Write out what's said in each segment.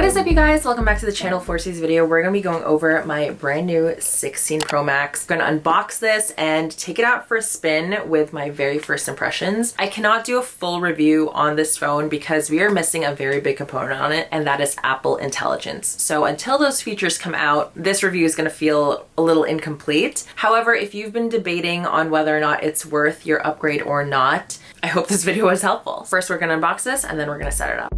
What is up, you guys? Welcome back to the channel. For today's video, we're going to be going over my brand new 16 Pro Max. I'm going to unbox this and take it out for a spin with my very first impressions. I cannot do a full review on this phone because we are missing a very big component on it, and that is Apple Intelligence. So until those features come out, this review is going to feel a little incomplete. However, if you've been debating on whether or not it's worth your upgrade or not, I hope this video was helpful. First, we're going to unbox this and then we're going to set it up.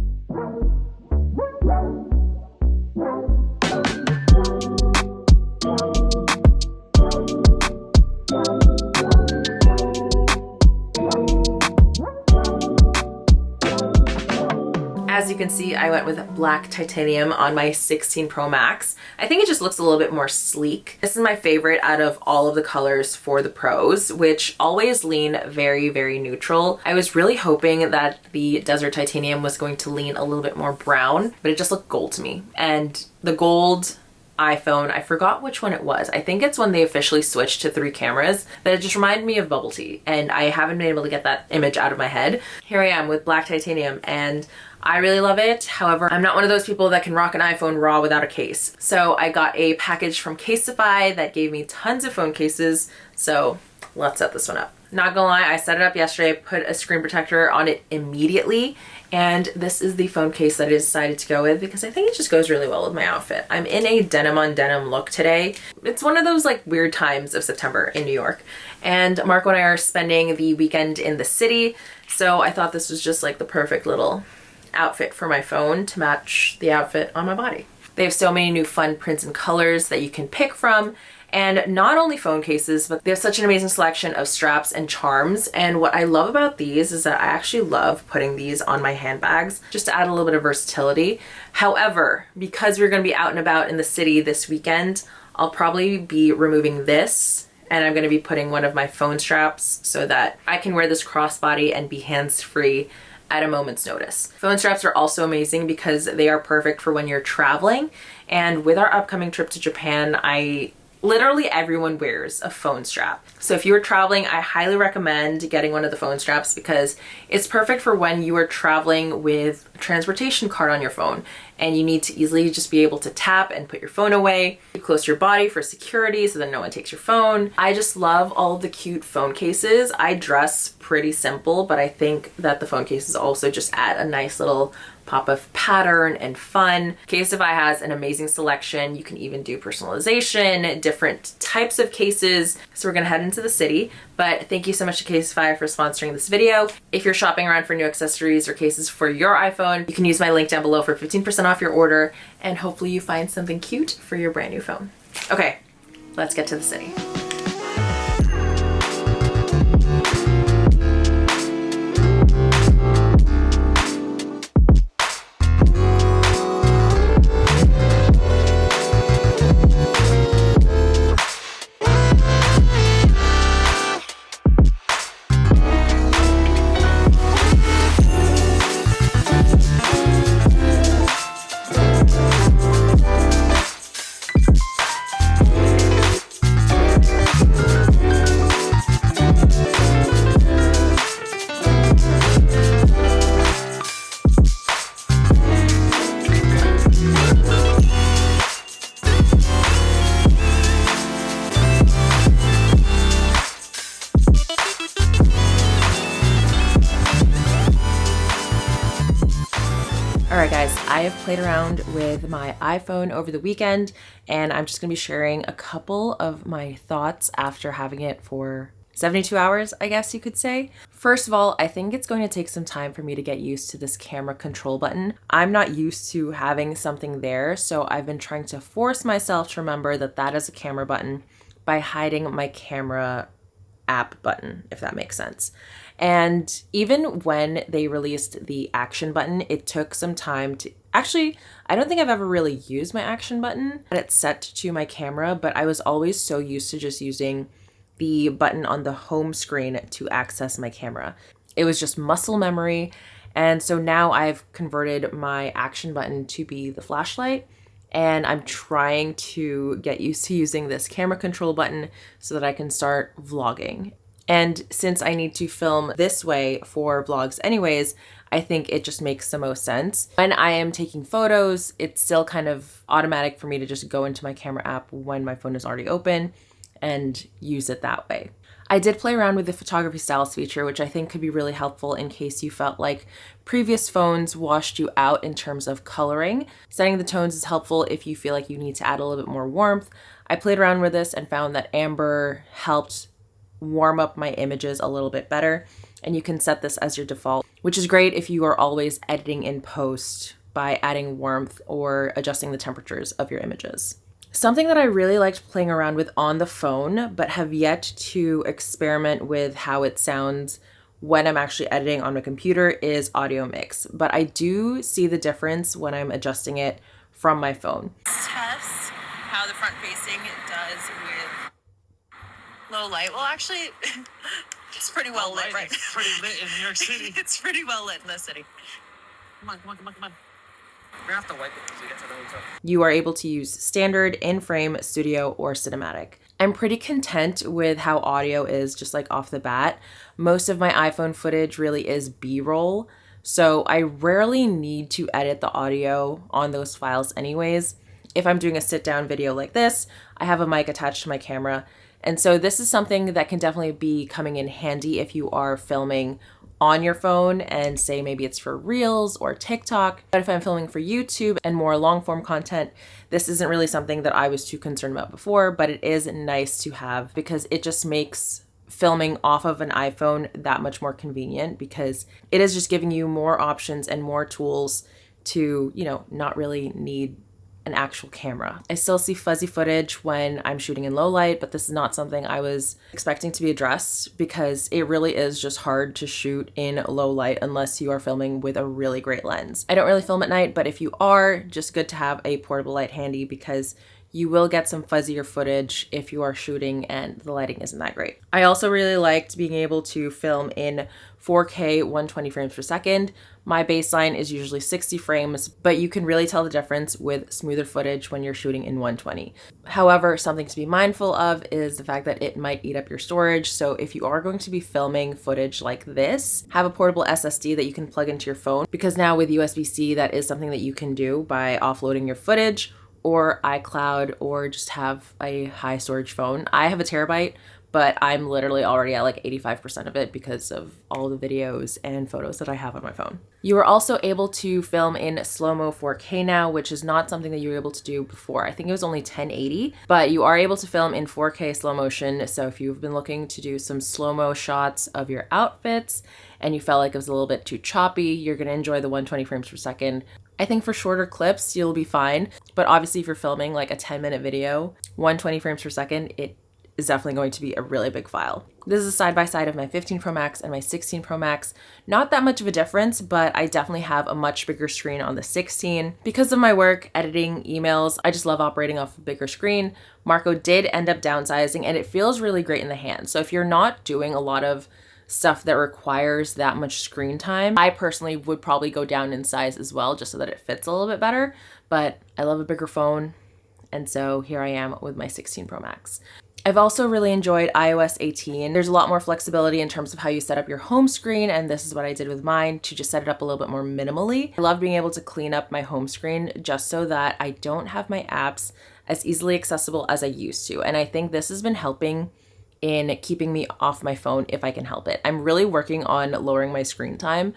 As you can see, I went with black titanium on my 16 Pro Max. I think it just looks a little bit more sleek. This is my favorite out of all of the colors for the Pros, which always lean very, very neutral. I was really hoping that the Desert Titanium was going to lean a little bit more brown, but it just looked gold to me. And the gold iPhone, I forgot which one it was. I think it's when they officially switched to 3 cameras, that it just reminded me of bubble tea, and I haven't been able to get that image out of my head. Here I am with black titanium, and I really love it. However, I'm not one of those people that can rock an iPhone raw without a case. So I got a package from Casetify that gave me tons of phone cases. So let's set this one up. Not gonna lie, I set it up yesterday, put a screen protector on it immediately, and this is the phone case that I decided to go with because I think it just goes really well with my outfit. I'm in a denim on denim look today. It's one of those like weird times of September in New York, and Marco and I are spending the weekend in the city, so I thought this was just like the perfect little outfit for my phone to match the outfit on my body. They have so many new fun prints and colors that you can pick from, and not only phone cases, but they have such an amazing selection of straps and charms. And what I love about these is that I actually love putting these on my handbags just to add a little bit of versatility. However, because we're going to be out and about in the city this weekend, I'll probably be removing this, and I'm going to be putting one of my phone straps so that I can wear this crossbody and be hands-free at a moment's notice. Phone straps are also amazing because they are perfect for when you're traveling. And with our upcoming trip to Japan, literally everyone wears a phone strap. So if you are traveling, I highly recommend getting one of the phone straps because it's perfect for when you are traveling with a transportation card on your phone and you need to easily just be able to tap and put your phone away, close to your body for security so that no one takes your phone. I just love all of the cute phone cases. I dress pretty simple, but I think that the phone cases also just add a nice little pop of pattern and fun. Casetify has an amazing selection. You can even do personalization, different types of cases. So we're gonna head into the city, but thank you so much to Casetify for sponsoring this video. If you're shopping around for new accessories or cases for your iPhone, you can use my link down below for 15% off your order, and hopefully you find something cute for your brand new phone. Okay, let's get to the city. Alright guys, I have played around with my iPhone over the weekend, and I'm just going to be sharing a couple of my thoughts after having it for 72 hours, I guess you could say. First of all, I think it's going to take some time for me to get used to this camera control button. I'm not used to having something there, so I've been trying to force myself to remember that that is a camera button by hiding my camera app button, if that makes sense. And even when they released the action button, it took some time to actually, I don't think I've ever really used my action button, but it's set to my camera, but I was always so used to just using the button on the home screen to access my camera. It was just muscle memory. And so now I've converted my action button to be the flashlight, and I'm trying to get used to using this camera control button so that I can start vlogging. And since I need to film this way for vlogs anyways, I think it just makes the most sense. When I am taking photos, it's still kind of automatic for me to just go into my camera app when my phone is already open and use it that way. I did play around with the photography styles feature, which I think could be really helpful in case you felt like previous phones washed you out in terms of coloring. Setting the tones is helpful if you feel like you need to add a little bit more warmth. I played around with this and found that amber helped warm up my images a little bit better, and you can set this as your default, which is great if you are always editing in post by adding warmth or adjusting the temperatures of your images. Something that I really liked playing around with on the phone, but have yet to experiment with how it sounds when I'm actually editing on my computer, is audio mix. But I do see the difference when I'm adjusting it from my phone. Test how the front facing does with low light. Well, actually, it's pretty well lit, right? It's pretty lit in New York City. It's pretty well lit in the city. Come on, come on, come on, come on. We're gonna have to wipe it as we get to the hotel. You are able to use standard, in-frame, studio, or cinematic. I'm pretty content with how audio is just like off the bat. Most of my iPhone footage really is B-roll, so I rarely need to edit the audio on those files anyways. If I'm doing a sit-down video like this, I have a mic attached to my camera, and so this is something that can definitely be coming in handy if you are filming on your phone and say maybe it's for Reels or TikTok. But if I'm filming for YouTube and more long form content, this isn't really something that I was too concerned about before, but it is nice to have because it just makes filming off of an iPhone that much more convenient, because it is just giving you more options and more tools to, you know, not really need an actual camera. I still see fuzzy footage when I'm shooting in low light, but this is not something I was expecting to be addressed because it really is just hard to shoot in low light unless you are filming with a really great lens. I don't really film at night, but if you are, just good to have a portable light handy because you will get some fuzzier footage if you are shooting and the lighting isn't that great. I also really liked being able to film in 4K 120 frames per second. My baseline is usually 60 frames, but you can really tell the difference with smoother footage when you're shooting in 120. However, something to be mindful of is the fact that it might eat up your storage. So if you are going to be filming footage like this, have a portable SSD that you can plug into your phone, because now with USB-C, that is something that you can do by offloading your footage, or iCloud, or just have a high storage phone. I have a terabyte, but I'm literally already at like 85% of it because of all the videos and photos that I have on my phone. You are also able to film in slow-mo 4K now, which is not something that you were able to do before. I think it was only 1080, but you are able to film in 4K slow motion. So if you've been looking to do some slow-mo shots of your outfits and you felt like it was a little bit too choppy, you're gonna enjoy the 120 frames per second. I think for shorter clips, you'll be fine. But obviously if you're filming like a 10-minute video, 120 frames per second, it is definitely going to be a really big file. This is a side-by-side of my 15 Pro Max and my 16 Pro Max. Not that much of a difference, but I definitely have a much bigger screen on the 16. Because of my work, editing, emails, I just love operating off a bigger screen. Marco did end up downsizing and it feels really great in the hand. So if you're not doing a lot of stuff that requires that much screen time, I personally would probably go down in size as well, just so that it fits a little bit better. But I love a bigger phone, and so here I am with my 16 Pro Max. I've also really enjoyed iOS 18. There's a lot more flexibility in terms of how you set up your home screen, and this is what I did with mine to just set it up a little bit more minimally. I love being able to clean up my home screen just so that I don't have my apps as easily accessible as I used to, and I think this has been helping in keeping me off my phone if I can help it. I'm really working on lowering my screen time,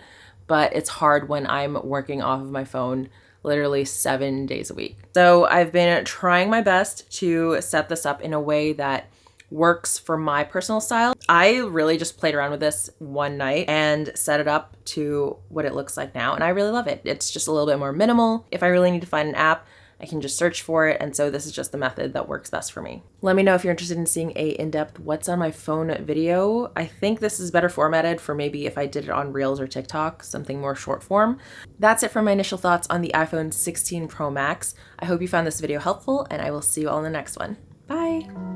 but it's hard when I'm working off of my phone literally 7 days a week. So I've been trying my best to set this up in a way that works for my personal style. I really just played around with this one night and set it up to what it looks like now, and I really love it. It's just a little bit more minimal. If I really need to find an app, I can just search for it, and so this is just the method that works best for me. Let me know if you're interested in seeing a in-depth what's on my phone video. I think this is better formatted for maybe if I did it on Reels or TikTok, something more short form. That's it for my initial thoughts on the iPhone 16 Pro Max. I hope you found this video helpful, and I will see you all in the next one. Bye!